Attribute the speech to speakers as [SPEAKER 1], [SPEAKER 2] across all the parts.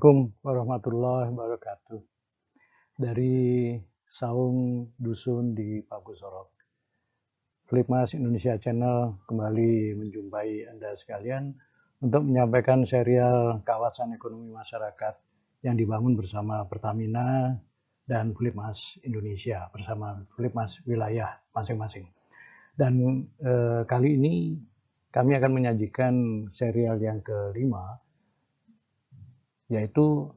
[SPEAKER 1] Assalamualaikum warahmatullahi wabarakatuh. Dari Saung Dusun di Pakusorok, Flipmas Indonesia Channel kembali menjumpai Anda sekalian untuk menyampaikan serial kawasan ekonomi masyarakat yang dibangun bersama Pertamina dan Flipmas Indonesia bersama Flipmas wilayah masing-masing. Dan kali ini kami akan menyajikan serial yang kelima, yaitu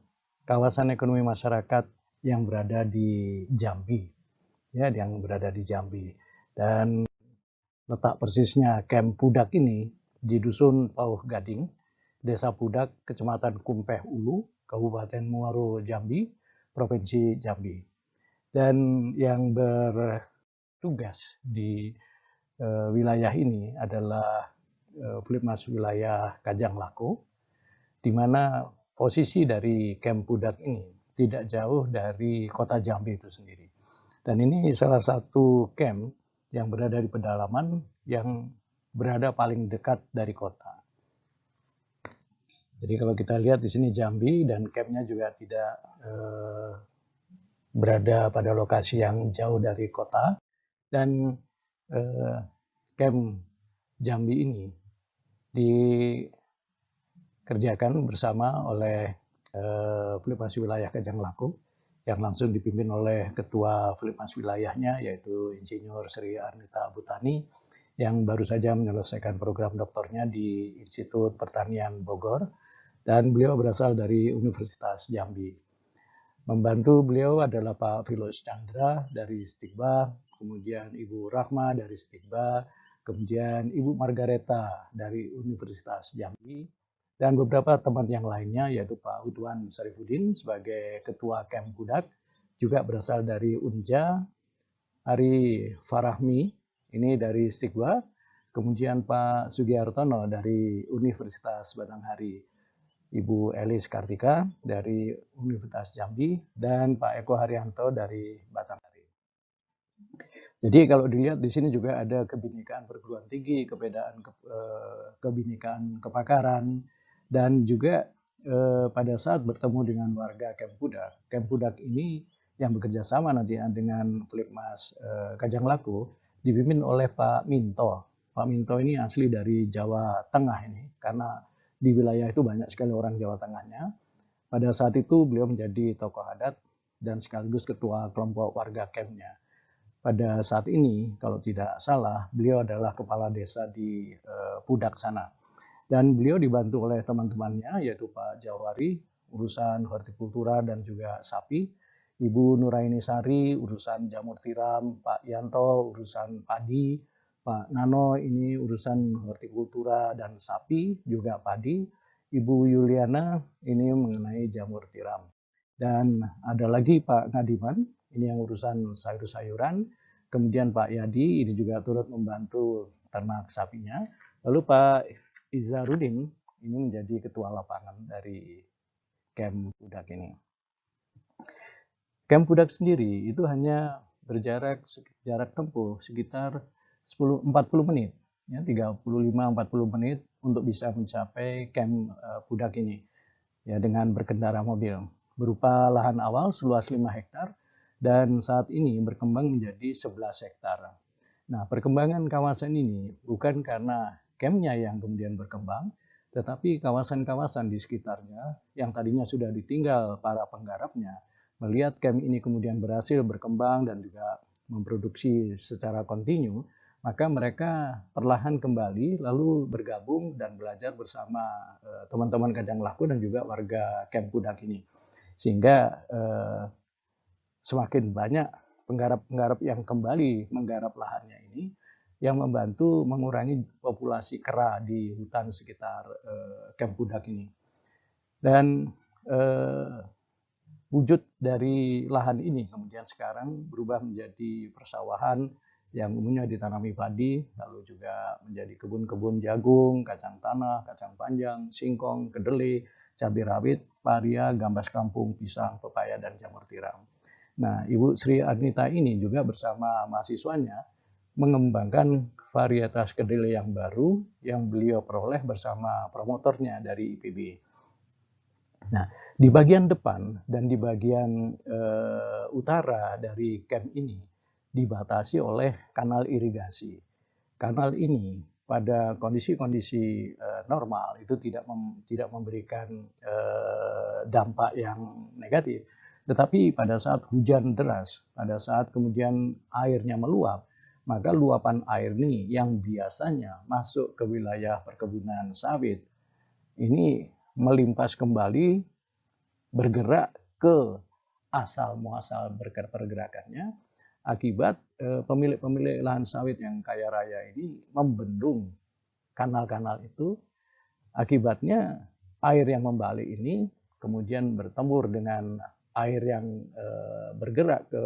[SPEAKER 1] kawasan ekonomi masyarakat yang berada di Jambi, ya, yang berada di Jambi. Dan letak persisnya Camp Pudak ini di Dusun Pauh Gading, Desa Pudak, Kecamatan Kumpeh Ulu, Kabupaten Muaro Jambi, Provinsi Jambi. Dan yang bertugas di wilayah ini adalah Flipmas wilayah Kajang Lako, di mana posisi dari Camp Pudak ini tidak jauh dari kota Jambi itu sendiri. Dan ini salah satu camp yang berada di pedalaman yang berada paling dekat dari kota. Jadi kalau kita lihat di sini Jambi, dan campnya juga tidak berada pada lokasi yang jauh dari kota. Dan camp Jambi ini dikerjakan bersama oleh Flipmas wilayah Kajang Lako yang langsung dipimpin oleh ketua Flipmas wilayahnya, yaitu Insinyur Sri Arnita Butani, yang baru saja menyelesaikan program doktornya di Institut Pertanian Bogor, dan beliau berasal dari Universitas Jambi. Membantu beliau adalah Pak Filos Chandra dari Stikba, kemudian Ibu Rahma dari Stikba, kemudian Ibu Margareta dari Universitas Jambi, dan beberapa teman yang lainnya, yaitu Pak Utuan Sarifudin sebagai Ketua Camp Pudak, juga berasal dari Unja, Ari Farahmi, ini dari Stikba, kemudian Pak Sugiartono dari Universitas Batanghari, Ibu Elis Kartika dari Universitas Jambi, dan Pak Eko Haryanto dari Batanghari. Jadi kalau dilihat di sini juga ada kebinekaan perguruan tinggi, kebinekaan kepakaran, dan juga pada saat bertemu dengan warga Camp Pudak ini yang bekerja sama nanti dengan Flipmas Kajang Lako dipimpin oleh Pak Minto. Pak Minto ini asli dari Jawa Tengah ini, karena di wilayah itu banyak sekali orang Jawa Tengahnya. Pada saat itu beliau menjadi tokoh adat dan sekaligus ketua kelompok warga campnya. Pada saat ini, kalau tidak salah, beliau adalah kepala desa di Pudak sana. Dan beliau dibantu oleh teman-temannya, yaitu Pak Jawari, urusan hortikultura dan juga sapi, Ibu Nuraini Sari, urusan jamur tiram, Pak Yanto, urusan padi, Pak Nano ini urusan hortikultura dan sapi, juga padi, Ibu Yuliana ini mengenai jamur tiram. Dan ada lagi Pak Ngadiman, ini yang urusan sayur-sayuran, kemudian Pak Yadi ini juga turut membantu ternak sapinya, lalu Pak Izarudin ini menjadi ketua lapangan dari Camp Pudak ini. Camp Pudak sendiri itu hanya jarak tempuh sekitar 40 menit, ya, 35-40 menit untuk bisa mencapai Camp Pudak ini, ya, dengan berkendara mobil, berupa lahan awal seluas 5 hektar dan saat ini berkembang menjadi 11 hektar. Nah, perkembangan kawasan ini bukan karena campnya yang kemudian berkembang, tetapi kawasan-kawasan di sekitarnya yang tadinya sudah ditinggal para penggarapnya, melihat camp ini kemudian berhasil berkembang dan juga memproduksi secara kontinu, maka mereka perlahan kembali lalu bergabung dan belajar bersama teman-teman Kajang Lako dan juga warga Camp Pudak ini. Sehingga semakin banyak penggarap-penggarap yang kembali menggarap lahannya ini, yang membantu mengurangi populasi kera di hutan sekitar Camp Pudak ini. Dan wujud dari lahan ini kemudian sekarang berubah menjadi persawahan yang umumnya ditanami padi, lalu juga menjadi kebun-kebun jagung, kacang tanah, kacang panjang, singkong, kedelai, cabai rawit, paria, gambas kampung, pisang, pepaya, dan jamur tiram. Nah, Ibu Sri Arnita ini juga bersama mahasiswanya mengembangkan varietas kedelai yang baru yang beliau peroleh bersama promotornya dari IPB. Nah, Di bagian depan dan di bagian utara dari camp ini dibatasi oleh kanal irigasi. Kanal ini pada kondisi-kondisi normal itu tidak memberikan dampak yang negatif. Tetapi pada saat hujan deras, pada saat kemudian airnya meluap, maka luapan air ini yang biasanya masuk ke wilayah perkebunan sawit ini melimpas kembali, bergerak ke asal muasal pergerakannya, akibat pemilik-pemilik lahan sawit yang kaya raya ini membendung kanal-kanal itu. Akibatnya air yang membalik ini kemudian bertembur dengan air yang bergerak ke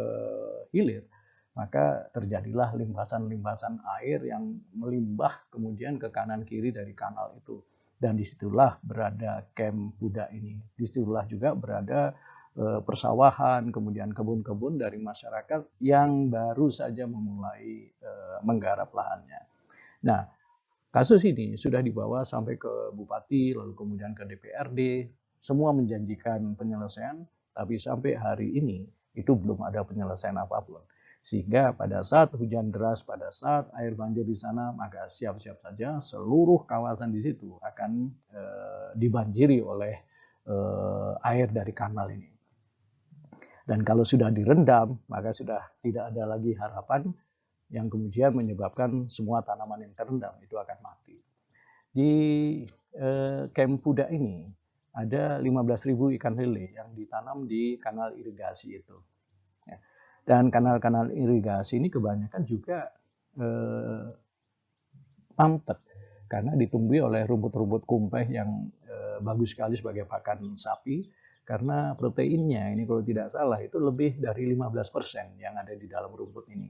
[SPEAKER 1] hilir, maka terjadilah limpasan-limpasan air yang melimbah kemudian ke kanan kiri dari kanal itu. Dan disitulah berada camp Budak ini. Disitulah juga berada persawahan, kemudian kebun-kebun dari masyarakat yang baru saja memulai menggarap lahannya. Nah, kasus ini sudah dibawa sampai ke Bupati, lalu kemudian ke DPRD, semua menjanjikan penyelesaian, tapi sampai hari ini itu belum ada penyelesaian apapun. Sehingga pada saat hujan deras, pada saat air banjir di sana, maka siap-siap saja seluruh kawasan di situ akan dibanjiri oleh air dari kanal ini. Dan kalau sudah direndam, maka sudah tidak ada lagi harapan yang kemudian menyebabkan semua tanaman yang terendam itu akan mati. Di camp Pudak ini ada 15.000 ikan lele yang ditanam di kanal irigasi itu. Dan kanal-kanal irigasi ini kebanyakan juga mampet karena ditumbuhi oleh rumput-rumput kumpeh yang bagus sekali sebagai pakan sapi, karena proteinnya ini kalau tidak salah itu lebih dari 15% yang ada di dalam rumput ini.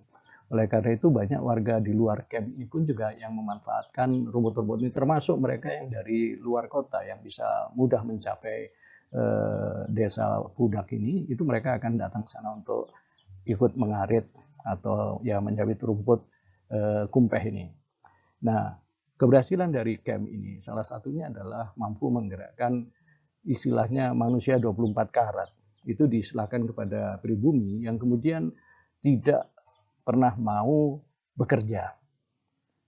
[SPEAKER 1] Oleh karena itu banyak warga di luar camp ini pun juga yang memanfaatkan rumput-rumput ini, termasuk mereka yang dari luar kota yang bisa mudah mencapai desa Pudak ini, itu mereka akan datang ke sana untuk ikut mengarit atau ya menjabit rumput kumpeh ini. Nah, keberhasilan dari camp ini salah satunya adalah mampu menggerakkan istilahnya manusia 24 karat. Itu diserahkan kepada pribumi yang kemudian tidak pernah mau bekerja.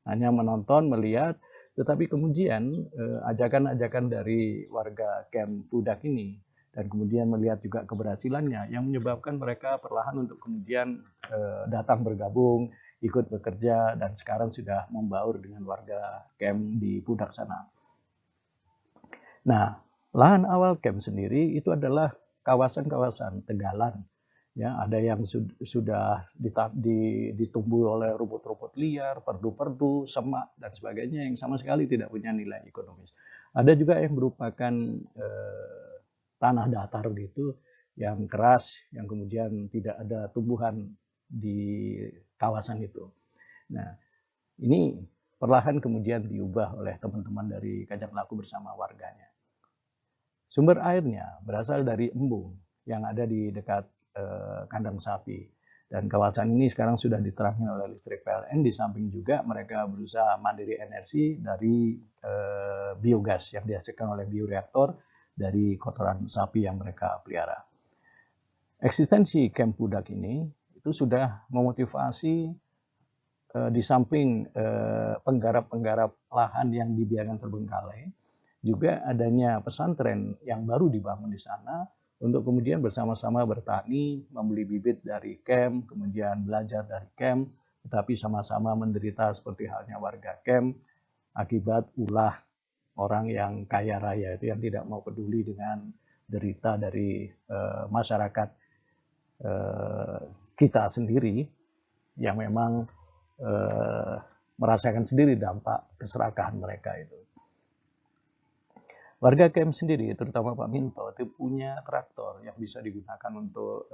[SPEAKER 1] Hanya menonton, melihat, tetapi kemudian ajakan-ajakan dari warga camp Pudak ini dan kemudian melihat juga keberhasilannya yang menyebabkan mereka perlahan untuk kemudian datang bergabung, ikut bekerja, dan sekarang sudah membaur dengan warga camp di Pudak sana. Nah, lahan awal camp sendiri itu adalah kawasan-kawasan tegalan. Ya, ada yang sudah ditumbuhi oleh rumput-rumput liar, perdu-perdu, semak, dan sebagainya yang sama sekali tidak punya nilai ekonomis. Ada juga yang merupakan tanah datar gitu, yang keras, yang kemudian tidak ada tumbuhan di kawasan itu. Nah, ini perlahan kemudian diubah oleh teman-teman dari Kajang Laku bersama warganya. Sumber airnya berasal dari embung yang ada di dekat kandang sapi. Dan kawasan ini sekarang sudah diterangi oleh listrik PLN, di samping juga mereka berusaha mandiri energi dari biogas yang dihasilkan oleh bioreaktor dari kotoran sapi yang mereka pelihara. Eksistensi camp Pudak ini itu sudah memotivasi di samping penggarap-penggarap lahan yang dibiarkan terbengkalai, juga adanya pesantren yang baru dibangun di sana untuk kemudian bersama-sama bertani, membeli bibit dari camp, kemudian belajar dari camp, tetapi sama-sama menderita seperti halnya warga camp akibat ulah orang yang kaya raya itu yang tidak mau peduli dengan derita dari masyarakat kita sendiri yang memang merasakan sendiri dampak keserakahan mereka itu. Warga camp sendiri, terutama Pak Minto, itu punya traktor yang bisa digunakan untuk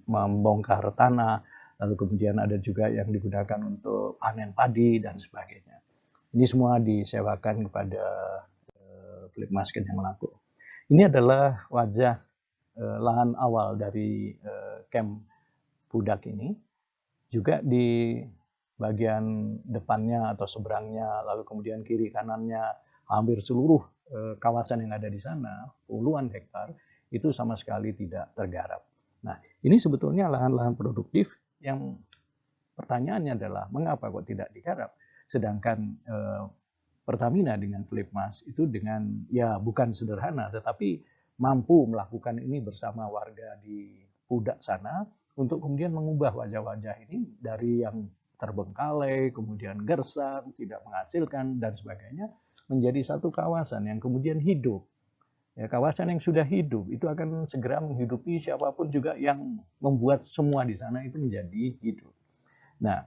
[SPEAKER 1] membongkar tanah, lalu kemudian ada juga yang digunakan untuk panen padi dan sebagainya. Ini semua disewakan kepada Pelikmas Kajang Laku. Ini adalah wajah lahan awal dari camp Pudak ini. Juga di bagian depannya atau seberangnya, lalu kemudian kiri kanannya, hampir seluruh kawasan yang ada di sana, puluhan hektar, itu sama sekali tidak tergarap. Nah, ini sebetulnya lahan-lahan produktif yang pertanyaannya adalah mengapa kok tidak digarap? Sedangkan Pertamina dengan Flipmas itu dengan ya bukan sederhana, tetapi mampu melakukan ini bersama warga di Pudak sana untuk kemudian mengubah wajah-wajah ini dari yang terbengkalai, kemudian gersang, tidak menghasilkan dan sebagainya menjadi satu kawasan yang kemudian hidup. Ya, kawasan yang sudah hidup itu akan segera menghidupi siapapun juga yang membuat semua di sana itu menjadi hidup. Nah,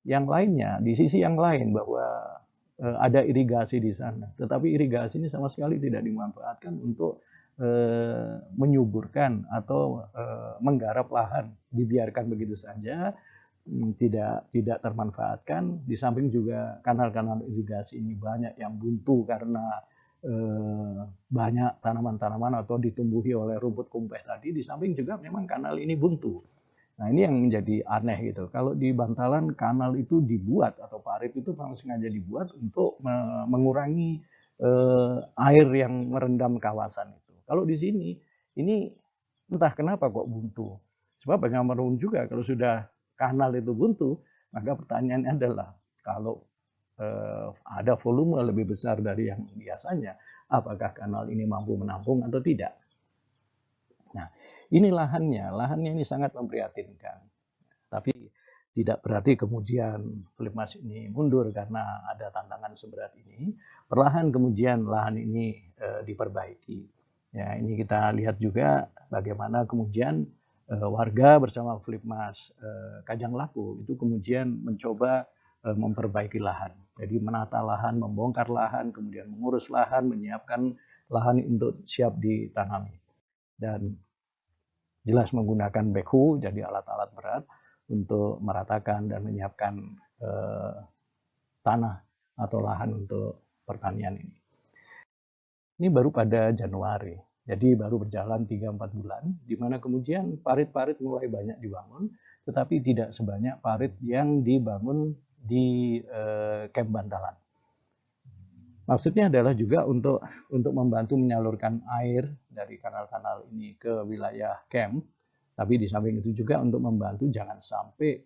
[SPEAKER 1] yang lainnya, di sisi yang lain bahwa ada irigasi di sana, tetapi irigasi ini sama sekali tidak dimanfaatkan untuk menyuburkan atau menggarap lahan, dibiarkan begitu saja, tidak termanfaatkan. Di samping juga kanal-kanal irigasi ini banyak yang buntu karena banyak tanaman-tanaman atau ditumbuhi oleh rumput kumpeh tadi. Di samping juga memang kanal ini buntu. Nah, ini yang menjadi aneh gitu. Kalau di Bantalan kanal itu dibuat atau parit itu memang sengaja dibuat untuk mengurangi air yang merendam kawasan itu. Kalau di sini ini entah kenapa kok buntu. Sebab bagaimanapun juga kalau sudah kanal itu buntu, maka pertanyaannya adalah kalau ada volume lebih besar dari yang biasanya, apakah kanal ini mampu menampung atau tidak? Nah, ini lahannya ini sangat memprihatinkan. Tapi tidak berarti kemudian Flipmas ini mundur karena ada tantangan seberat ini. Perlahan kemudian lahan ini diperbaiki. Ya, ini kita lihat juga bagaimana kemudian warga bersama Flipmas Kajang Laku itu kemudian mencoba memperbaiki lahan. Jadi menata lahan, membongkar lahan, kemudian mengurus lahan, menyiapkan lahan untuk siap ditanami. Dan jelas menggunakan backhoe, jadi alat-alat berat untuk meratakan dan menyiapkan tanah atau lahan untuk pertanian ini. Ini baru pada Januari, jadi baru berjalan 3-4 bulan, di mana kemudian parit-parit mulai banyak dibangun, tetapi tidak sebanyak parit yang dibangun di Camp Bantalan. Maksudnya adalah juga untuk membantu menyalurkan air dari kanal-kanal ini ke wilayah camp. Tapi di samping itu juga untuk membantu jangan sampai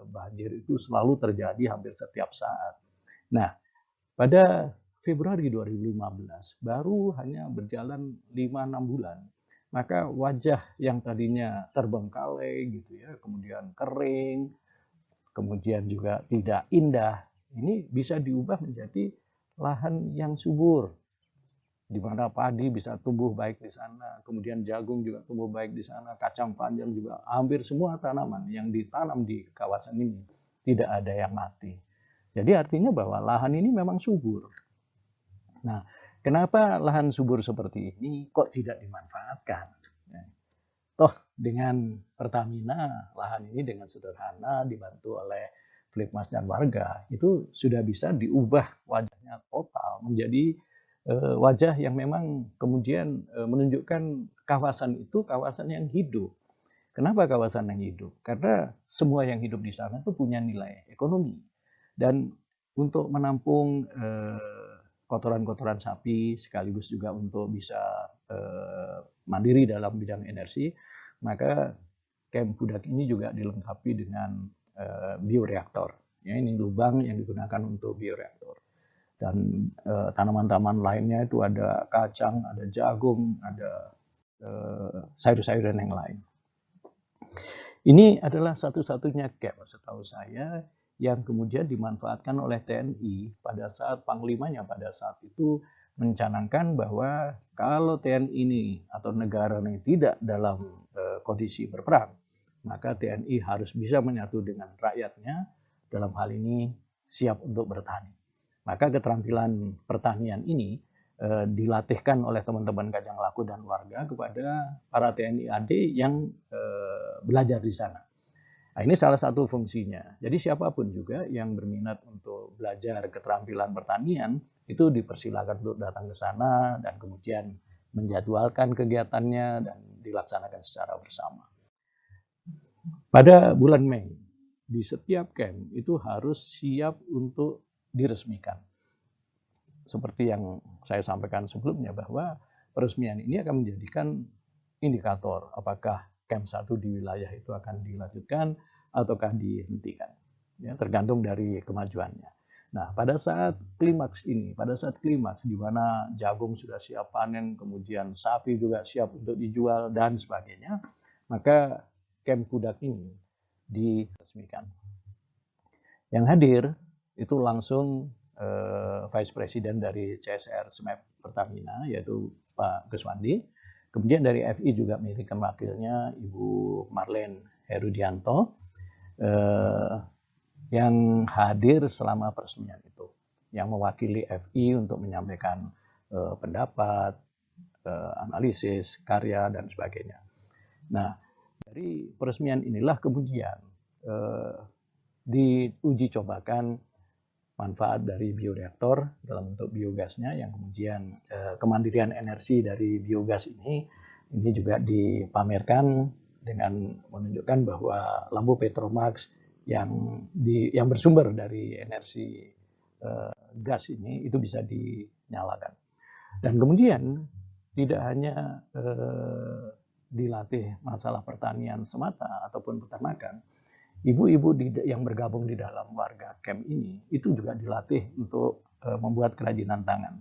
[SPEAKER 1] banjir itu selalu terjadi hampir setiap saat. Nah, pada Februari 2015 baru hanya berjalan 5-6 bulan, maka wajah yang tadinya terbengkalai gitu ya, kemudian kering, kemudian juga tidak indah, ini bisa diubah menjadi lahan yang subur, di mana padi bisa tumbuh baik di sana, kemudian jagung juga tumbuh baik di sana, kacang panjang juga, hampir semua tanaman yang ditanam di kawasan ini tidak ada yang mati. Jadi artinya bahwa lahan ini memang subur. Nah, kenapa lahan subur seperti ini kok tidak dimanfaatkan? Toh dengan Pertamina, lahan ini dengan sederhana dibantu oleh Flipmas dan warga, itu sudah bisa diubah wajahnya total menjadi wajah yang memang kemudian menunjukkan kawasan itu kawasan yang hidup. Kenapa kawasan yang hidup? Karena semua yang hidup di sana itu punya nilai ekonomi. Dan untuk menampung kotoran-kotoran sapi sekaligus juga untuk bisa mandiri dalam bidang energi, maka Camp Pudak ini juga dilengkapi dengan bioreaktor. Ya, ini lubang yang digunakan untuk bioreaktor. Dan tanaman-tanaman lainnya itu ada kacang, ada jagung, ada sayur-sayuran yang lain. Ini adalah satu-satunya camp setahu saya yang kemudian dimanfaatkan oleh TNI pada saat panglimanya pada saat itu mencanangkan bahwa kalau TNI ini atau negara ini tidak dalam kondisi berperang, maka TNI harus bisa menyatu dengan rakyatnya, dalam hal ini siap untuk bertani. Maka keterampilan pertanian ini dilatihkan oleh teman-teman Kajang Laku dan warga kepada para TNI AD yang belajar di sana. Nah, ini salah satu fungsinya. Jadi siapapun juga yang berminat untuk belajar keterampilan pertanian itu dipersilakan untuk datang ke sana dan kemudian menjadwalkan kegiatannya dan dilaksanakan secara bersama. Pada bulan Mei, di setiap camp itu harus siap untuk diresmikan. seperti yang saya sampaikan sebelumnya bahwa peresmian ini akan menjadikan indikator apakah camp 1 di wilayah itu akan dilanjutkan ataukah dihentikan. Ya, tergantung dari kemajuannya. Nah, pada saat klimaks di mana jagung sudah siap panen, kemudian sapi juga siap untuk dijual dan sebagainya, maka camp Pudak ini diresmikan. Yang hadir itu langsung Vice President dari CSR SMAP Pertamina, yaitu Pak Guswandi. Kemudian dari FI juga mengirimkan wakilnya Ibu Marlene Herudianto yang hadir selama peresmian itu, yang mewakili FI untuk menyampaikan pendapat, analisis, karya, dan sebagainya. Nah, dari peresmian inilah kemudian diuji cobakan manfaat dari bioreaktor dalam bentuk biogasnya, yang kemudian kemandirian energi dari biogas ini juga dipamerkan dengan menunjukkan bahwa lampu Petromax yang bersumber dari energi gas ini itu bisa dinyalakan. Dan kemudian tidak hanya dilatih masalah pertanian semata ataupun peternakan, ibu-ibu yang bergabung di dalam warga camp ini itu juga dilatih untuk membuat kerajinan tangan.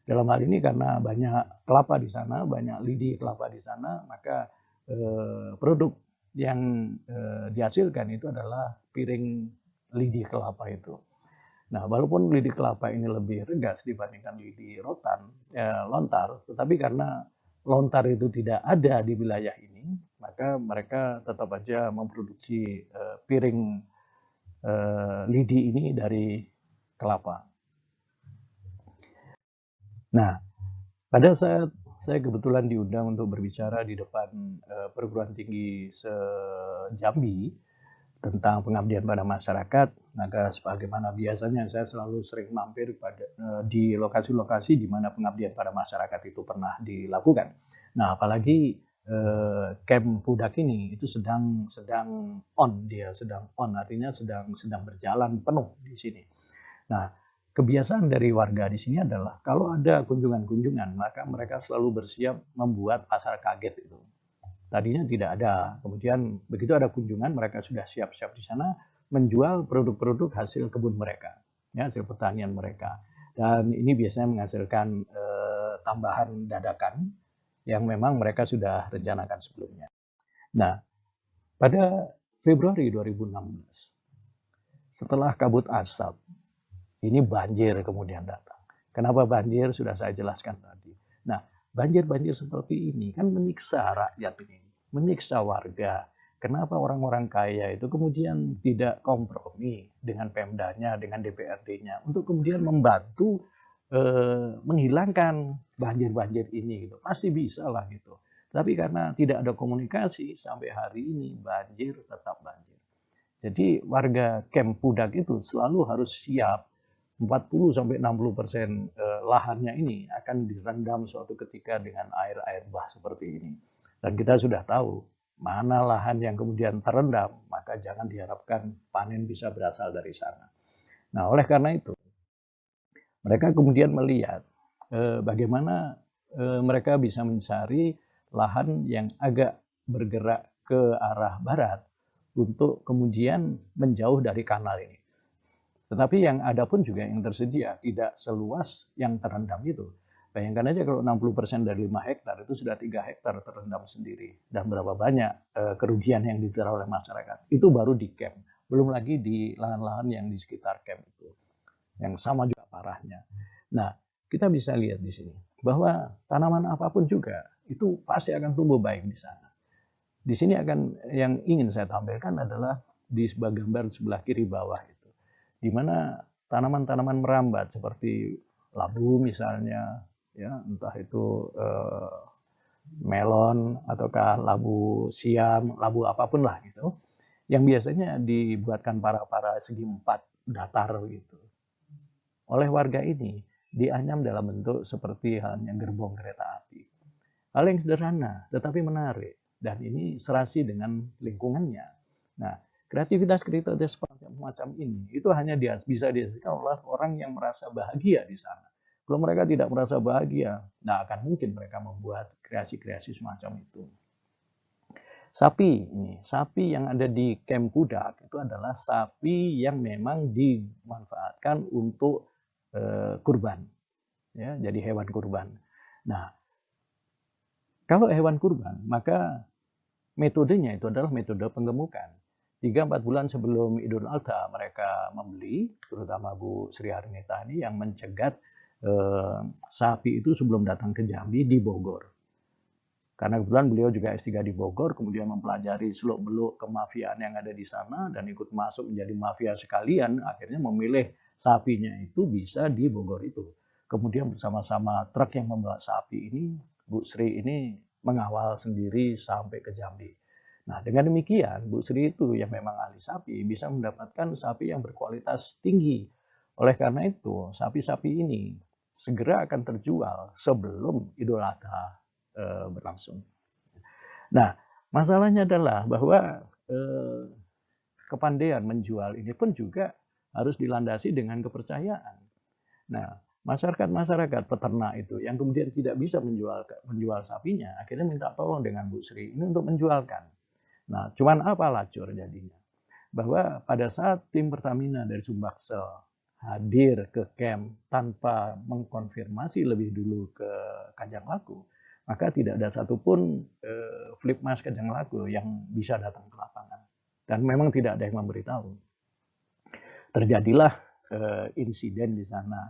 [SPEAKER 1] Dalam hal ini karena banyak kelapa di sana, banyak lidi kelapa di sana, maka produk yang dihasilkan itu adalah piring lidi kelapa itu. Nah, walaupun lidi kelapa ini lebih regas dibandingkan lidi lontar, tetapi karena lontar itu tidak ada di wilayah ini, maka mereka tetap saja memproduksi piring lidi ini dari kelapa. Nah, pada saat saya kebetulan diundang untuk berbicara di depan perguruan tinggi se-Jambi tentang pengabdian pada masyarakat, maka sebagaimana biasanya saya selalu sering mampir di lokasi-lokasi di mana pengabdian pada masyarakat itu pernah dilakukan. Nah, apalagi camp Pudak ini itu sedang artinya sedang berjalan penuh di sini. Nah, kebiasaan dari warga di sini adalah kalau ada kunjungan-kunjungan, maka mereka selalu bersiap membuat pasar kaget itu. Tadinya tidak ada, kemudian begitu ada kunjungan, mereka sudah siap-siap di sana menjual produk-produk hasil kebun mereka, ya, hasil pertanian mereka. Dan ini biasanya menghasilkan tambahan dadakan yang memang mereka sudah rencanakan sebelumnya. Nah, pada Februari 2016, setelah kabut asap, ini banjir kemudian datang. Kenapa banjir? Sudah saya jelaskan tadi. Nah, banjir-banjir seperti ini kan menyiksa rakyat ini, menyiksa warga. Kenapa orang-orang kaya itu kemudian tidak kompromi dengan Pemdanya, dengan DPRD-nya untuk kemudian membantu menghilangkan banjir-banjir ini gitu. Pasti bisa lah gitu. Tapi karena tidak ada komunikasi sampai hari ini banjir tetap banjir. Jadi warga camp Pudak itu selalu harus siap 40-60% lahannya ini akan direndam suatu ketika dengan air bah seperti ini. Dan kita sudah tahu mana lahan yang kemudian terendam, maka jangan diharapkan panen bisa berasal dari sana. Nah, oleh karena itu, mereka kemudian melihat bagaimana mereka bisa mencari lahan yang agak bergerak ke arah barat untuk kemudian menjauh dari kanal ini. Tetapi yang ada pun juga yang tersedia tidak seluas yang terendam itu. Bayangkan aja kalau 60% dari 5 hektar itu sudah 3 hektar terendam sendiri. Dan berapa banyak kerugian yang diterima oleh masyarakat. Itu baru di camp. Belum lagi di lahan-lahan yang di sekitar camp itu. Yang sama juga parahnya. Nah, kita bisa lihat di sini bahwa tanaman apapun juga itu pasti akan tumbuh baik di sana. Di sini akan yang ingin saya tampilkan adalah di sebuah gambar sebelah kiri bawah itu, di mana tanaman-tanaman merambat seperti labu misalnya, ya entah itu melon ataukah labu siam, labu apapun lah gitu, yang biasanya dibuatkan para segi empat datar gitu. Oleh warga ini dianyam dalam bentuk seperti halnya gerbong kereta api. Hal yang sederhana tetapi menarik dan ini serasi dengan lingkungannya. Nah, kreativitas semacam ini itu hanya bisa dihasilkan oleh orang yang merasa bahagia di sana. Kalau mereka tidak merasa bahagia, nah akan mungkin mereka membuat kreasi-kreasi semacam itu. Sapi yang ada di Camp Pudak itu adalah sapi yang memang dimanfaatkan untuk kurban, ya, jadi hewan kurban. Nah, kalau hewan kurban, maka metodenya itu adalah metode penggemukan. 3-4 bulan sebelum Idul Adha mereka membeli, terutama Bu Sri Harinita ini yang mencegat sapi itu sebelum datang ke Jambi di Bogor. Karena kebetulan beliau juga S3 di Bogor, kemudian mempelajari seluk-beluk kemafiaan yang ada di sana dan ikut masuk menjadi mafia sekalian, akhirnya memilih sapinya itu bisa di Bogor itu. Kemudian bersama-sama truk yang membawa sapi ini, Bu Sri ini mengawal sendiri sampai ke Jambi. Nah, dengan demikian, Bu Sri itu yang memang ahli sapi bisa mendapatkan sapi yang berkualitas tinggi. Oleh karena itu, sapi-sapi ini segera akan terjual sebelum Idul Adha berlangsung. Nah, masalahnya adalah bahwa kepandaian menjual ini pun juga harus dilandasi dengan kepercayaan. Nah, masyarakat peternak itu yang kemudian tidak bisa menjual sapinya, akhirnya minta tolong dengan Bu Sri ini untuk menjualkan. Nah, cuman apa lacur jadinya? Bahwa pada saat tim Pertamina dari Sumbaksel hadir ke camp tanpa mengkonfirmasi lebih dulu ke Kajang Laku, maka tidak ada satupun Flipmas Kajang Laku yang bisa datang ke lapangan. Dan memang tidak ada yang memberitahu. Terjadilah insiden di sana,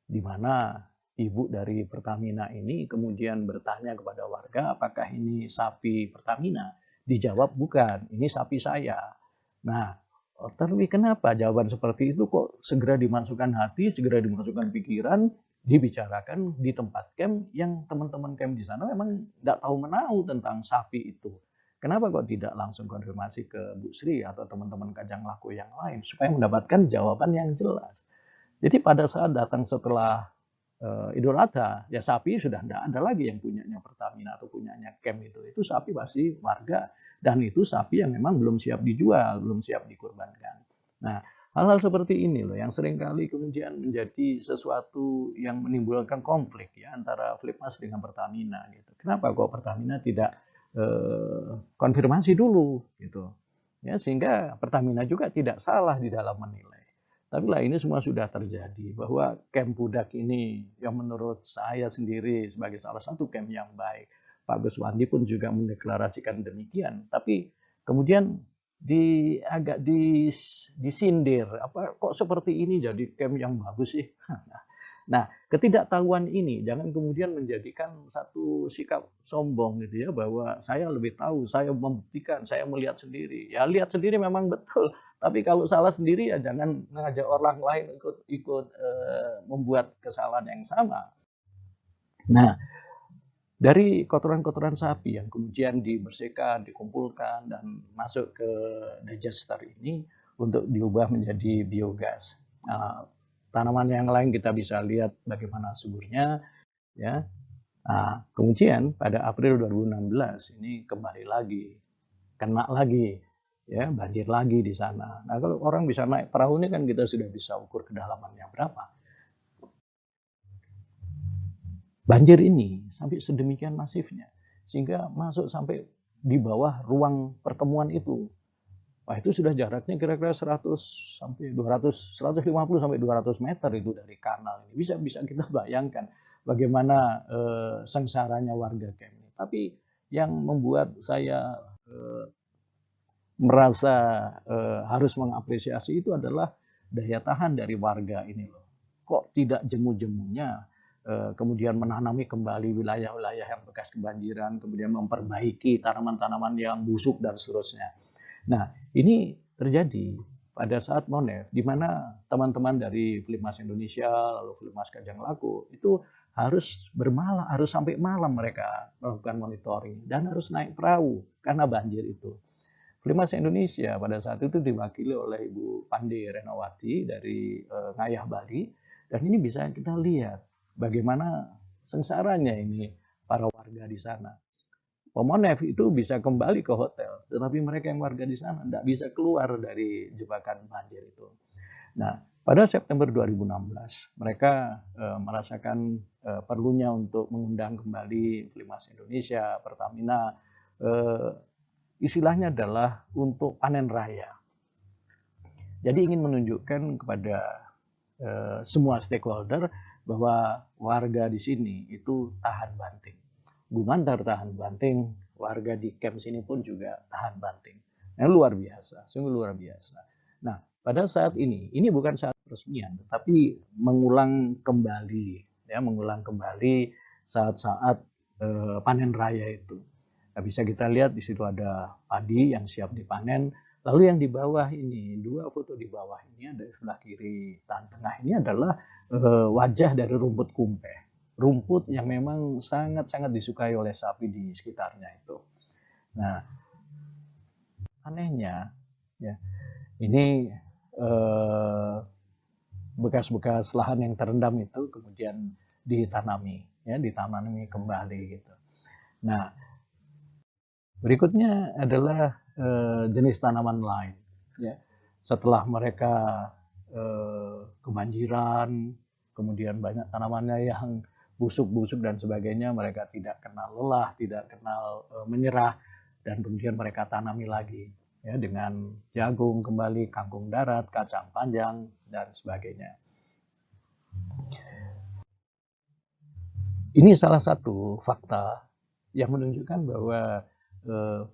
[SPEAKER 1] di mana ibu dari Pertamina ini kemudian bertanya kepada warga, apakah ini sapi Pertamina? Dijawab bukan, ini sapi saya. Nah, tapi kenapa jawaban seperti itu kok segera dimasukkan hati, segera dimasukkan pikiran, dibicarakan di tempat camp yang teman-teman camp di sana memang nggak tahu menahu tentang sapi itu. Kenapa kok tidak langsung konfirmasi ke Bu Sri atau teman-teman Kajang Laku yang lain supaya mendapatkan jawaban yang jelas. Jadi pada saat datang setelah Idul Adha, ya sapi sudah tidak ada lagi yang punyanya Pertamina atau punyanya camp itu. Itu sapi pasti warga dan itu sapi yang memang belum siap dijual, belum siap dikurbankan. Nah, hal-hal seperti ini loh yang seringkali kemudian menjadi sesuatu yang menimbulkan konflik ya antara Flipmas dengan Pertamina gitu. Kenapa kok Pertamina tidak konfirmasi dulu gitu. Ya, sehingga Pertamina juga tidak salah di dalam menilai. Tapi lah ini semua sudah terjadi bahwa camp Pudak ini yang menurut saya sendiri sebagai salah satu camp yang baik. Pak Guswandi pun juga mendeklarasikan demikian. Tapi kemudian agak disindir, apa kok seperti ini jadi camp yang bagus sih? Nah, ketidaktahuan ini jangan kemudian menjadikan satu sikap sombong gitu ya, bahwa saya lebih tahu, saya membuktikan, saya melihat sendiri. Ya lihat sendiri memang betul, tapi kalau salah sendiri ya jangan mengajak orang lain ikut membuat kesalahan yang sama. Nah, dari kotoran-kotoran sapi yang kemudian dibersihkan, dikumpulkan, dan masuk ke digester ini untuk diubah menjadi biogas. Nah, tanaman yang lain kita bisa lihat bagaimana suburnya, ya. Nah, kemudian pada April 2016 ini kembali lagi, kena lagi, ya, banjir lagi di sana. Nah, kalau orang bisa naik perahu ini kan kita sudah bisa ukur kedalamannya berapa. Banjir ini sampai sedemikian masifnya sehingga masuk sampai di bawah ruang pertemuan itu. Wah, itu sudah jaraknya kira-kira 100 sampai 200, 150 sampai 200 meter itu dari kanal ini. Bisa kita bayangkan bagaimana sengsaranya warga camp ini. Tapi yang membuat saya merasa harus mengapresiasi itu adalah daya tahan dari warga ini loh. Kok tidak jemu-jemunya kemudian menanami kembali wilayah-wilayah yang bekas kebanjiran, kemudian memperbaiki tanaman-tanaman yang busuk dan seterusnya. Nah, ini terjadi pada saat Monef, di mana teman-teman dari Flipmas Indonesia, lalu Flipmas Kajang Laku, itu harus bermalam, harus sampai malam mereka melakukan monitoring dan harus naik perahu karena banjir itu. Flipmas Indonesia pada saat itu diwakili oleh Ibu Pandi Renowati dari Ngayah Bali, dan ini bisa kita lihat bagaimana sengsaranya ini para warga di sana. Pemonef itu bisa kembali ke hotel, tetapi mereka yang warga di sana tidak bisa keluar dari jebakan banjir itu. Nah, Pada September 2016, mereka merasakan perlunya untuk mengundang kembali Flimas Indonesia, Pertamina, eh, istilahnya adalah untuk panen raya. Jadi ingin menunjukkan kepada semua stakeholder bahwa warga di sini itu tahan banting. Gumantar tahan banting, warga di camp sini pun juga tahan banting. Yang luar biasa, sungguh luar biasa. Nah, pada saat ini bukan saat peresmian, tetapi mengulang kembali saat-saat panen raya itu. Nah, bisa kita lihat di situ ada padi yang siap dipanen. Lalu yang di bawah ini, dua foto di bawah ini ada sebelah kiri dan tengah ini adalah wajah dari rumput kumpeh. Rumput yang memang sangat-sangat disukai oleh sapi di sekitarnya itu. Nah, anehnya ya, ini eh, bekas-bekas lahan yang terendam itu kemudian ditanami kembali gitu. Nah, berikutnya adalah jenis tanaman lain. Ya. Setelah mereka kebanjiran, kemudian banyak tanamannya yang busuk-busuk dan sebagainya, mereka tidak kenal lelah, tidak kenal menyerah, dan kemudian mereka tanami lagi ya dengan jagung kembali, kangkung darat, kacang panjang dan sebagainya. Ini salah satu fakta yang menunjukkan bahwa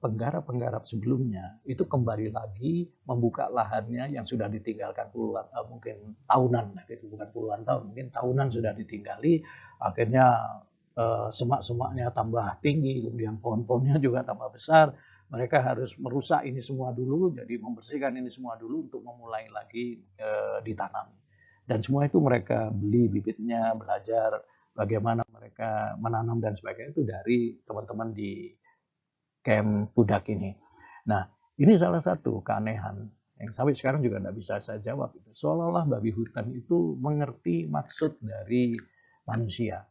[SPEAKER 1] penggarap-penggarap sebelumnya itu kembali lagi membuka lahannya yang sudah ditinggalkan puluhan mungkin tahunan, itu bukan puluhan tahun, mungkin tahunan sudah ditinggali, akhirnya semak-semaknya tambah tinggi, kemudian pohon-pohonnya juga tambah besar. Mereka harus merusak ini semua dulu, jadi membersihkan ini semua dulu untuk memulai lagi ditanam. Dan semua itu mereka beli bibitnya, belajar bagaimana mereka menanam dan sebagainya itu dari teman-teman di camp Pudak ini. Nah, ini salah satu keanehan yang sampai sekarang juga tidak bisa saya jawab. Seolah-olah babi hutan itu mengerti maksud dari manusia.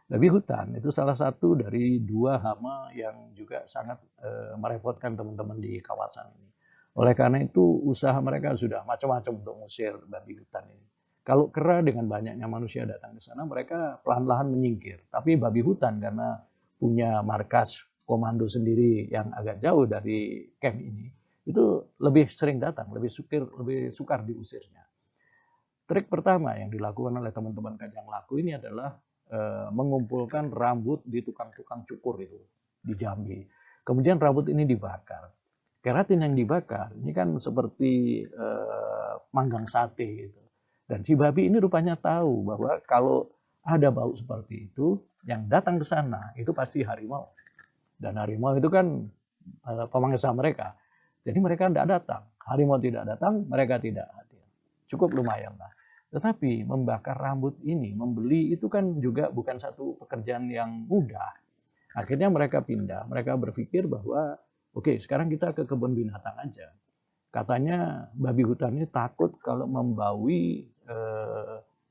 [SPEAKER 1] Babi hutan itu salah satu dari dua hama yang juga sangat merepotkan teman-teman di kawasan ini. Oleh karena itu usaha mereka sudah macam-macam untuk mengusir babi hutan ini. Kalau kera dengan banyaknya manusia datang ke sana, mereka pelan-pelan menyingkir. Tapi babi hutan karena punya markas komando sendiri yang agak jauh dari camp ini, itu lebih sering datang, lebih sukar diusirnya. Trik pertama yang dilakukan oleh teman-teman Kajang Laku ini adalah mengumpulkan rambut di tukang-tukang cukur itu di Jambi. Kemudian rambut ini dibakar. Keratin yang dibakar ini kan seperti manggang sate gitu. Dan si babi ini rupanya tahu bahwa kalau ada bau seperti itu, yang datang ke sana itu pasti harimau. Dan harimau itu kan pemangsa mereka. Jadi mereka tidak datang. Harimau tidak datang, mereka tidak hadir. Cukup lumayan lah. Tetapi membakar rambut ini, membeli itu kan juga bukan satu pekerjaan yang mudah. Akhirnya mereka pindah. Mereka berpikir bahwa oke, sekarang kita ke kebun binatang aja. Katanya babi hutan ini takut kalau membaui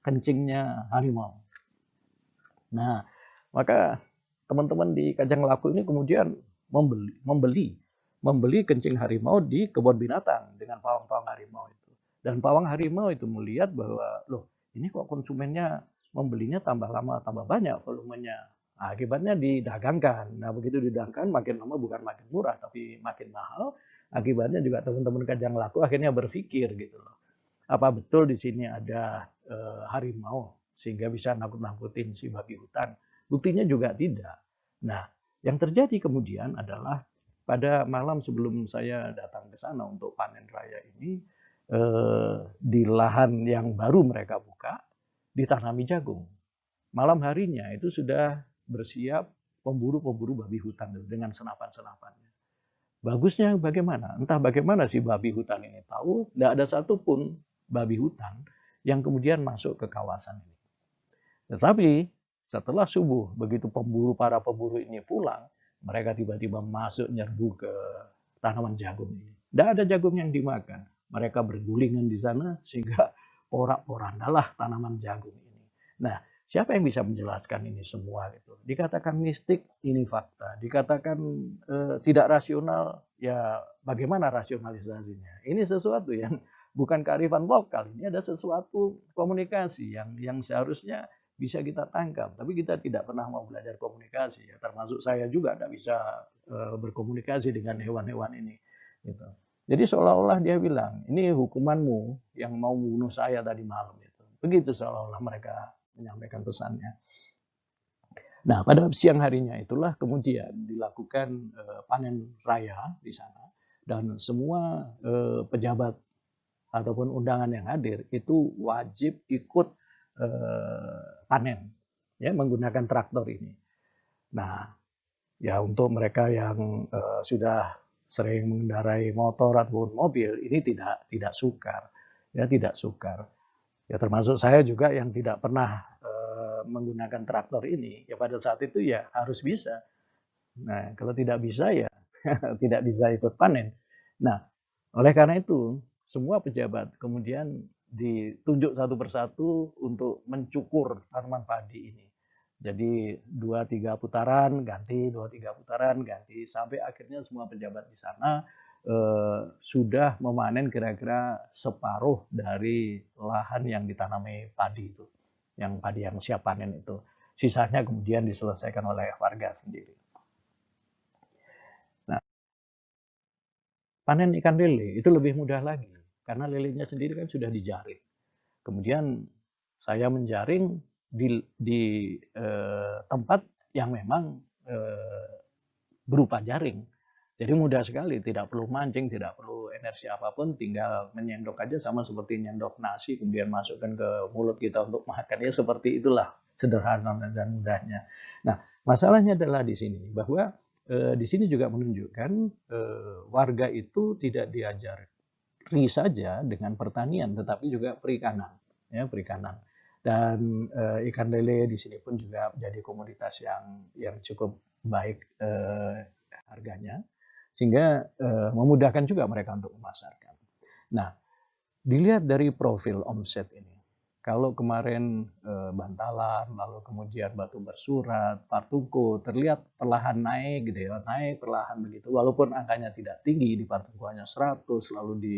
[SPEAKER 1] kencingnya harimau. Nah, maka teman-teman di Kajang Laku ini kemudian membeli kencing harimau di kebun binatang dengan pawang-pawang harimau itu. Dan pawang harimau itu melihat bahwa loh, ini kok konsumennya membelinya tambah lama tambah banyak volumenya. Nah, akibatnya didagangkan. Nah, begitu didagangkan makin lama bukan makin murah tapi makin mahal. Akibatnya juga teman-teman Kajang Laku akhirnya berpikir gitu loh. Apa betul di sini ada harimau sehingga bisa nakut-nakutin si babi hutan? Buktinya juga tidak. Nah, yang terjadi kemudian adalah pada malam sebelum saya datang ke sana untuk panen raya ini, di lahan yang baru mereka buka, ditanami jagung. Malam harinya itu sudah bersiap pemburu-pemburu babi hutan dengan senapan-senapannya. Bagusnya bagaimana? Entah bagaimana si babi hutan ini tahu, tidak ada satupun babi hutan yang kemudian masuk ke kawasan ini. Tetapi setelah subuh, begitu para pemburu ini pulang, mereka tiba-tiba masuk nyerbu ke tanaman jagung ini. Tidak ada jagung yang dimakan. Mereka bergulingan di sana sehingga porak-porandalah tanaman jagung ini. Nah, siapa yang bisa menjelaskan ini semua gitu? Dikatakan mistik, ini fakta. Dikatakan tidak rasional, ya bagaimana rasionalisasinya? Ini sesuatu yang bukan kearifan lokal, ini ada sesuatu komunikasi yang seharusnya bisa kita tangkap, tapi kita tidak pernah mau belajar komunikasi ya, termasuk saya juga tidak bisa berkomunikasi dengan hewan-hewan ini. Gitu. Jadi seolah-olah dia bilang, ini hukumanmu yang mau membunuh saya tadi malam itu. Begitu seolah-olah mereka menyampaikan pesannya. Nah, pada siang harinya itulah kemudian dilakukan panen raya di sana dan semua pejabat ataupun undangan yang hadir itu wajib ikut panen ya menggunakan traktor ini. Nah, ya untuk mereka yang sudah sering mengendarai motor ataupun mobil ini tidak sukar, ya tidak sukar. Ya termasuk saya juga yang tidak pernah menggunakan traktor ini, ya pada saat itu ya harus bisa. Nah, kalau tidak bisa ya tidak bisa ikut panen. Nah, oleh karena itu semua pejabat kemudian ditunjuk satu persatu untuk mencukur tanaman padi ini. Jadi 2-3 putaran ganti, 2-3 putaran ganti, sampai akhirnya semua pejabat di sana sudah memanen kira-kira separuh dari lahan yang ditanami padi itu, yang padi yang siap panen itu. Sisanya kemudian diselesaikan oleh warga sendiri. Nah, panen ikan lele itu lebih mudah lagi, karena lelenya sendiri kan sudah dijaring. Kemudian saya menjaring di tempat yang memang berupa jaring. Jadi mudah sekali, tidak perlu mancing, tidak perlu energi apapun, tinggal menyendok aja sama seperti nyendok nasi, kemudian masukkan ke mulut kita untuk makan. Ya seperti itulah sederhana dan mudahnya. Nah, masalahnya adalah di sini bahwa di sini juga menunjukkan warga itu tidak diajari saja dengan pertanian, tetapi juga perikanan, ya perikanan. Dan ikan lele di sini pun juga menjadi komoditas yang cukup baik harganya, sehingga memudahkan juga mereka untuk memasarkan. Nah, dilihat dari profil omset ini, kalau kemarin bantalan, lalu kemudian batu bersurat, partungko, terlihat perlahan naik gitu ya, naik perlahan begitu, walaupun angkanya tidak tinggi, di partungko hanya 100, lalu di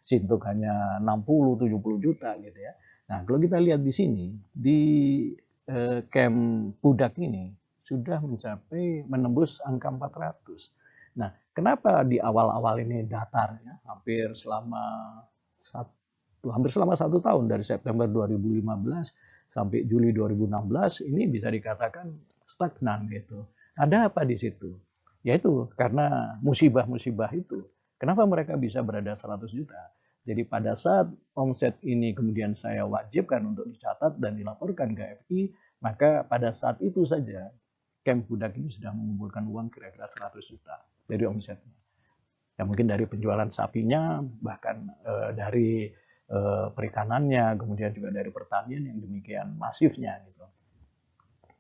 [SPEAKER 1] sintuk hanya 60-70 juta gitu ya. Nah, kalau kita lihat di sini, di camp Pudak ini sudah mencapai menembus angka 400. Nah, kenapa di awal-awal ini datar ya, hampir selama 1 tahun dari September 2015 sampai Juli 2016 ini bisa dikatakan stagnan gitu. Ada apa di situ? Yaitu karena musibah-musibah itu. Kenapa mereka bisa berada 100 juta? Jadi pada saat omset ini kemudian saya wajibkan untuk dicatat dan dilaporkan ke FI, maka pada saat itu saja Camp Budak ini sudah mengumpulkan uang kira-kira 100 juta dari omsetnya. Ya mungkin dari penjualan sapinya, bahkan dari perikanannya, kemudian juga dari pertanian yang demikian masifnya gitu.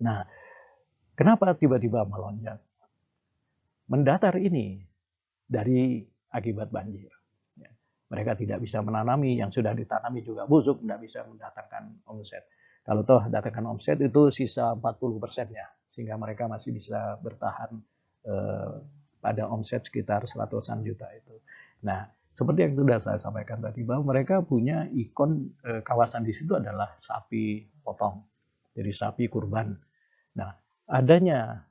[SPEAKER 1] Nah, kenapa tiba-tiba melonjak? Mendatar ini dari akibat banjir. Ya, mereka tidak bisa menanami, yang sudah ditanami juga busuk, tidak bisa mendatangkan omset. Kalau toh datangkan omset itu sisa 40%-nya, sehingga mereka masih bisa bertahan pada omset sekitar 100-an juta itu. Nah, seperti yang sudah saya sampaikan tadi, bahwa mereka punya ikon kawasan di situ adalah sapi potong, jadi sapi kurban. Nah, adanya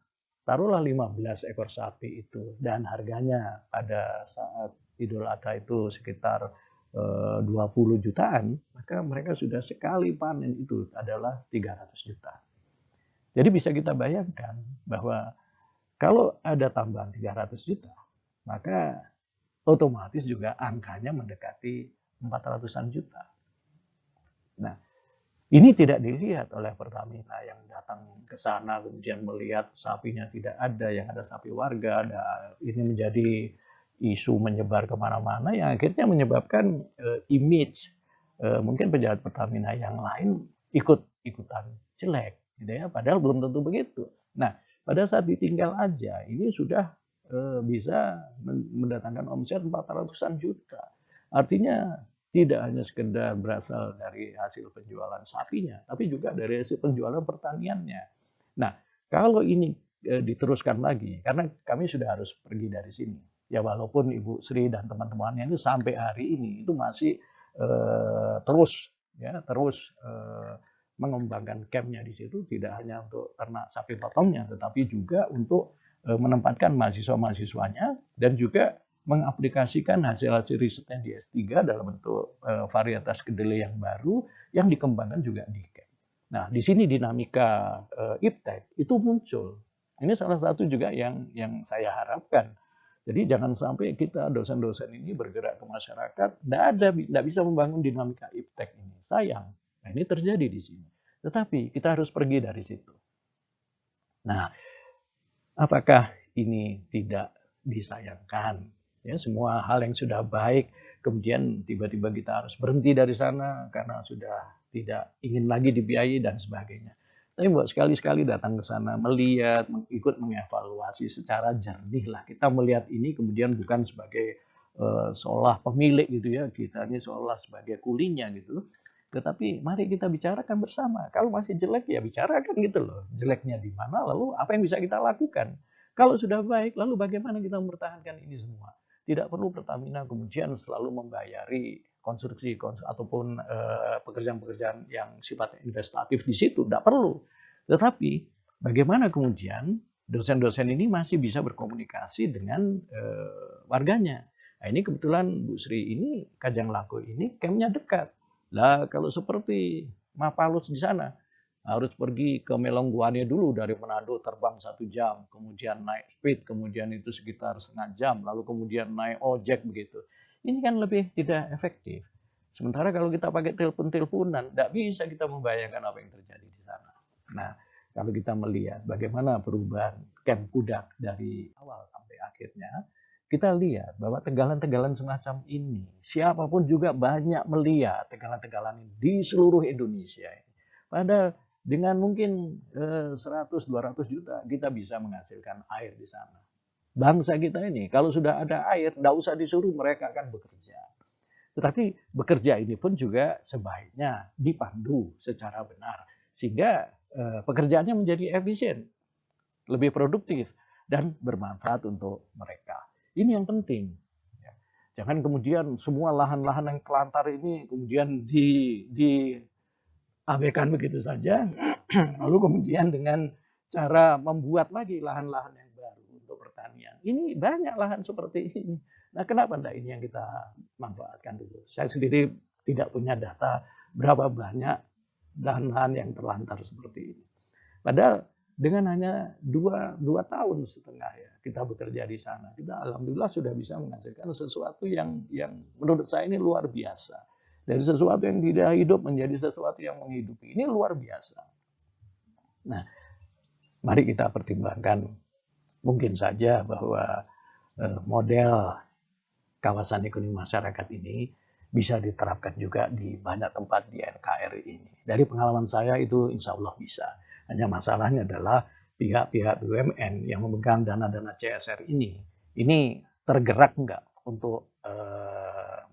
[SPEAKER 1] taruhlah 15 ekor sapi itu dan harganya pada saat Idul Adha itu sekitar 20 jutaan, maka mereka sudah sekali panen itu adalah 300 juta. Jadi bisa kita bayangkan bahwa kalau ada tambahan 300 juta, maka otomatis juga angkanya mendekati 400-an juta. Nah, ini tidak dilihat oleh Pertamina yang datang ke sana kemudian melihat sapinya tidak ada, yang ada sapi warga, ini menjadi isu menyebar kemana-mana yang akhirnya menyebabkan image mungkin pejabat Pertamina yang lain ikutan jelek, gitu ya. Padahal belum tentu begitu. Nah, pada saat ditinggal aja, ini sudah bisa mendatangkan omset 400-an juta. Artinya tidak hanya sekedar berasal dari hasil penjualan sapinya, tapi juga dari hasil penjualan pertaniannya. Nah, kalau ini diteruskan lagi, karena kami sudah harus pergi dari sini. Ya walaupun Ibu Sri dan teman-temannya itu sampai hari ini itu masih terus mengembangkan campnya di situ, tidak hanya untuk ternak sapi potongnya, tetapi juga untuk menempatkan mahasiswa-mahasiswanya dan juga mengaplikasikan hasil-hasil risetnya di S3 dalam bentuk varietas kedelai yang baru yang dikembangkan juga di camp. Nah, di sini dinamika IPTEK itu muncul. Ini salah satu juga yang saya harapkan. Jadi jangan sampai kita dosen-dosen ini bergerak ke masyarakat, tidak bisa membangun dinamika IPTEK ini. Sayang. Nah, ini terjadi di sini. Tetapi kita harus pergi dari situ. Nah, apakah ini tidak disayangkan? Ya, semua hal yang sudah baik, kemudian tiba-tiba kita harus berhenti dari sana karena sudah tidak ingin lagi dibiayai dan sebagainya. Tapi buat sekali-sekali datang ke sana, melihat, ikut mengevaluasi secara jernih lah. Kita melihat ini kemudian bukan sebagai seolah pemilik gitu ya, kita ini seolah sebagai kulinya gitu. Tetapi mari kita bicarakan bersama. Kalau masih jelek ya bicarakan gitu loh. Jeleknya di mana, lalu apa yang bisa kita lakukan. Kalau sudah baik, lalu bagaimana kita mempertahankan ini semua. Tidak perlu Pertamina kemudian selalu membayari konstruksi ataupun pekerjaan-pekerjaan yang sifatnya investatif di situ. Tidak perlu. Tetapi bagaimana kemudian dosen-dosen ini masih bisa berkomunikasi dengan warganya. Nah, ini kebetulan Bu Sri ini, Kajang Lako ini campnya dekat. Lah kalau seperti Mapalus di sana, harus pergi ke Melongguane dulu dari Manado terbang 1 jam, kemudian naik speed, kemudian itu sekitar setengah jam, lalu kemudian naik ojek begitu. Ini kan lebih tidak efektif. Sementara kalau kita pakai telepon-teleponan, tidak bisa kita membayangkan apa yang terjadi di sana. Nah, kalau kita melihat bagaimana perubahan Camp Kudak dari awal sampai akhirnya, kita lihat bahwa tegalan-tegalan semacam ini, siapapun juga banyak melihat tegalan-tegalan ini di seluruh Indonesia. Padahal dengan mungkin 100-200 juta kita bisa menghasilkan air di sana. Bangsa kita ini kalau sudah ada air, tidak usah disuruh, mereka akan bekerja. Tetapi bekerja ini pun juga sebaiknya dipandu secara benar. Sehingga pekerjaannya menjadi efisien, lebih produktif, dan bermanfaat untuk mereka. Ini yang penting. Jangan kemudian semua lahan-lahan yang kelantar ini kemudian diabaikan begitu saja, lalu kemudian dengan cara membuat lagi lahan-lahan yang baru untuk pertanian. Ini banyak lahan seperti ini. Nah, kenapa enggak ini yang kita manfaatkan dulu? Saya sendiri tidak punya data berapa banyak lahan-lahan yang terlantar seperti ini. Padahal dengan hanya 2,5 tahun ya kita bekerja di sana, kita alhamdulillah sudah bisa menghasilkan sesuatu yang menurut saya ini luar biasa. Dari sesuatu yang tidak hidup menjadi sesuatu yang menghidupi. Ini luar biasa. Nah, mari kita pertimbangkan. Mungkin saja bahwa model kawasan ekonomi masyarakat ini bisa diterapkan juga di banyak tempat di NKRI ini. Dari pengalaman saya itu insya Allah bisa. Hanya masalahnya adalah pihak-pihak BUMN yang memegang dana-dana CSR ini tergerak enggak untuk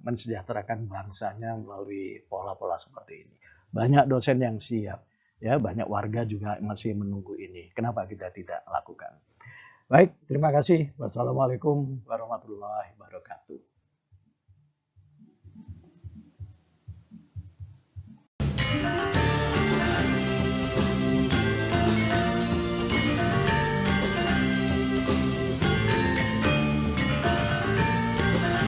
[SPEAKER 1] mensejahterakan bangsanya melalui pola-pola seperti ini. Banyak dosen yang siap, ya banyak warga juga masih menunggu ini. Kenapa kita tidak lakukan? Baik, terima kasih. Wassalamualaikum warahmatullahi wabarakatuh.